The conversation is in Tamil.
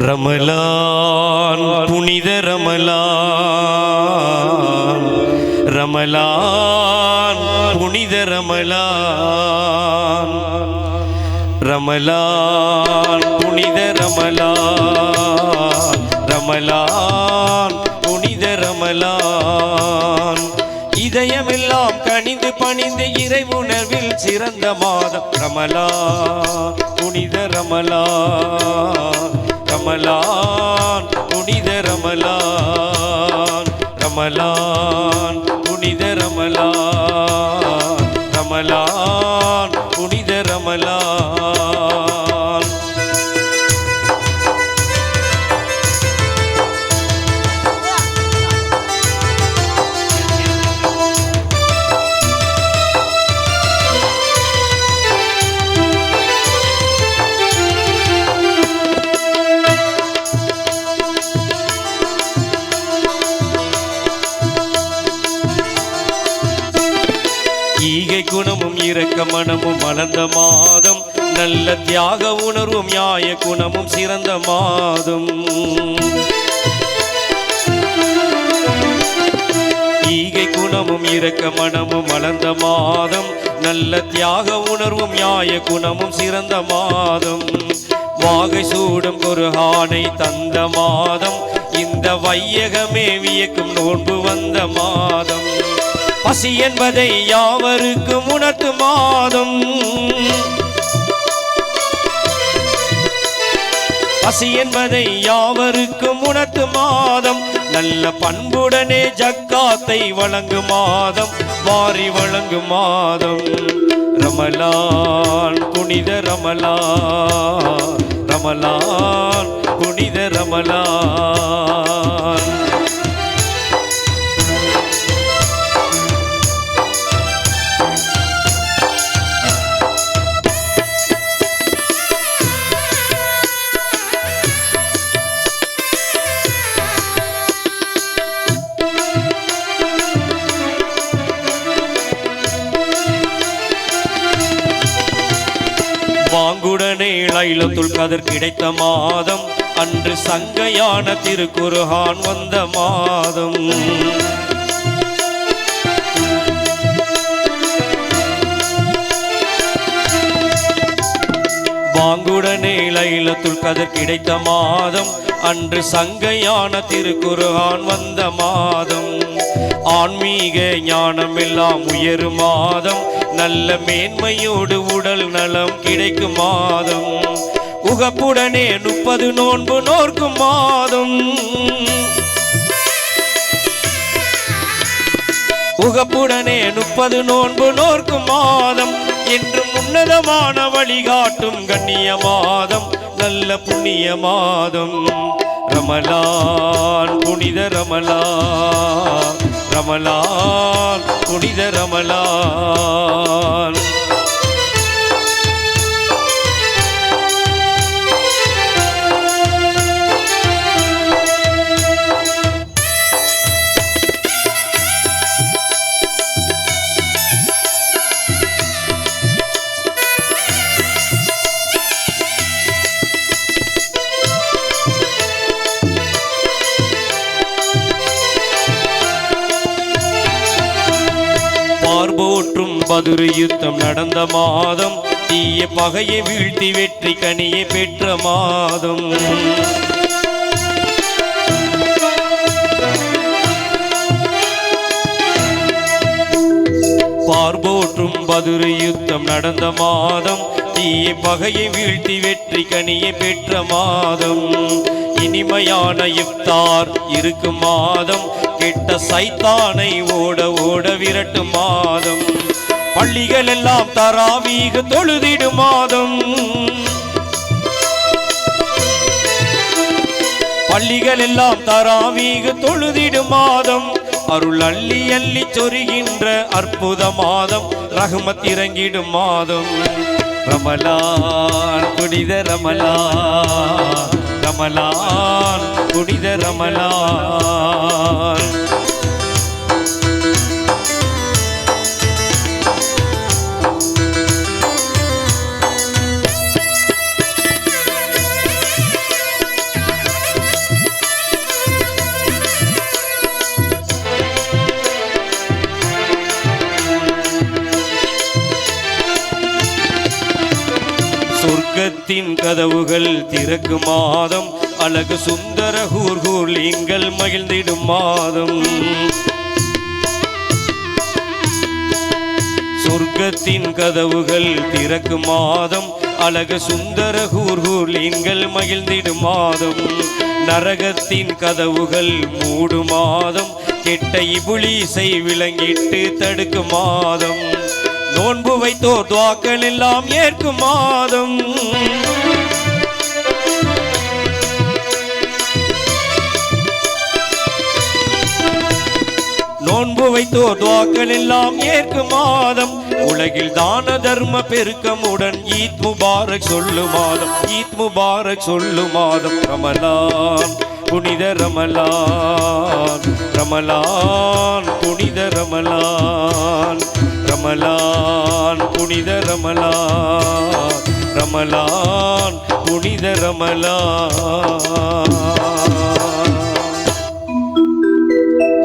ரமலான் புனித ரமலான், ரமலான் புனித ரமலான், ரமலான் புனித ரமலான், ரமலான் புனித ரமலான். இதயமெல்லாம் கனிந்து பணிந்து இறை உணர்வில் சிறந்த மாதம் ரமலான் புனித ரமலான், ரமலான் புனித ரமலான், ரமலான் புனித ரமலான், ரமலான் புனித ரமலான். ஈகை குணமும் இரக்க மனமும் மலர்ந்த மாதம், நல்ல தியாக உணர்வும் நியாய குணமும் சிறந்த மாதம். ஈகை குணமும் இரக்க மனமும் மலர்ந்த மாதம், நல்ல தியாக உணர்வும் நியாய குணமும் சிறந்த மாதம். வாகை சூடும் குர்ஆனை தந்த மாதம், இந்த வையகமே வியக்கும் நோன்பு வந்த மாதம். பசி என்பதை யாவருக்கும் உணர்த்து மாதம், பசி என்பதை யாவருக்கும் உணர்த்து மாதம். நல்ல பண்புடனே ஜக்காத்தை வழங்கும் மாதம், வாரி வழங்கும் மாதம். ரமலான் புனித ரமலான், ரமலான் புனித ரமலான். பாங்குடனே லைலத்துல் கத்ர் கிடைத்த மாதம், அன்று சங்கையான திருக்குர்ஆன் வந்த மாதம். பாங்குடனே லைலத்துல் கத்ர் கிடைத்த மாதம், அன்று சங்கையான திருக்குர்ஆன் வந்த மாதம். ஆன்மீக ஞானம் எல்லாம் உயரும் மாதம், நல்ல மேன்மையோடு உடல் நலம் கிடைக்கும் மாதம். உகப்புடனே 30 நோன்பு நோர்க்கும் மாதம், உகப்புடனே 30 நோன்பு நோர்க்கும் மாதம். என்று உன்னதமான வழிகாட்டும் கண்ணிய மாதம், நல்ல புண்ணிய மாதம். ரமலான் புனித ரமலான், ரமலான் புனித ரமலான். போற்றும் பதுரு யுத்தம் நடந்த மாதம், தீய பகையை வீழ்த்தி வெற்றி கனியை பெற்ற மாதம். பார்போற்றும் பதுரு யுத்தம் நடந்த மாதம், தீய பகையை வீழ்த்தி வெற்றி கனியை பெற்ற மாதம். இனிமையான இஃப்தார் இருக்கும் மாதம், கெட்ட சைத்தானை ஓட ஓட விரட்டும் மாதம். பள்ளிகள் எல்லாம் தராவீக தொழுதிடும் மாதம், பள்ளிகள் எல்லாம் தராவீக தொழுதிடும் மாதம். அருள் அள்ளி அள்ளி சொரிகின்ற அற்புத மாதம், ரஹ்மத் இறங்கிடும் மாதம். ரமலான் புனித ரமலான், ரமலான் புனித ரமலான். கதவுகள் திறக்கும் மாதம் அழகு சுந்தர ஹூர் நீங்கள் மகிழ்ந்திடும் மாதம் சொர்க்கத்தின் கதவுகள் திறக்கும் மாதம் அழகு சுந்தர ஹூர் நீங்கள் மகிழ்ந்திடும் மாதம் நரகத்தின் கதவுகள் மூடும் மாதம் கெட்ட இபுலீசை விளங்கிட்டு தடுக்கும் மாதம் நோன்பு வைத்தோர் துஆக்கள் எல்லாம் ஏற்கும் மாதம் நோன்பு வைத்தோர் துஆக்கள் எல்லாம் ஏற்கும் மாதம் உலகில் தான தர்ம பெருக்கமுடன் ஈத் முபாரக் சொல்லும் மாதம் ஈத் முபாரக் சொல்லும் மாதம் ரமலான் புனித ரமலான் ரமலான் புனித ரமலான் ரமலான் புனித ரமலான் ரமலான் புனித ரமலான்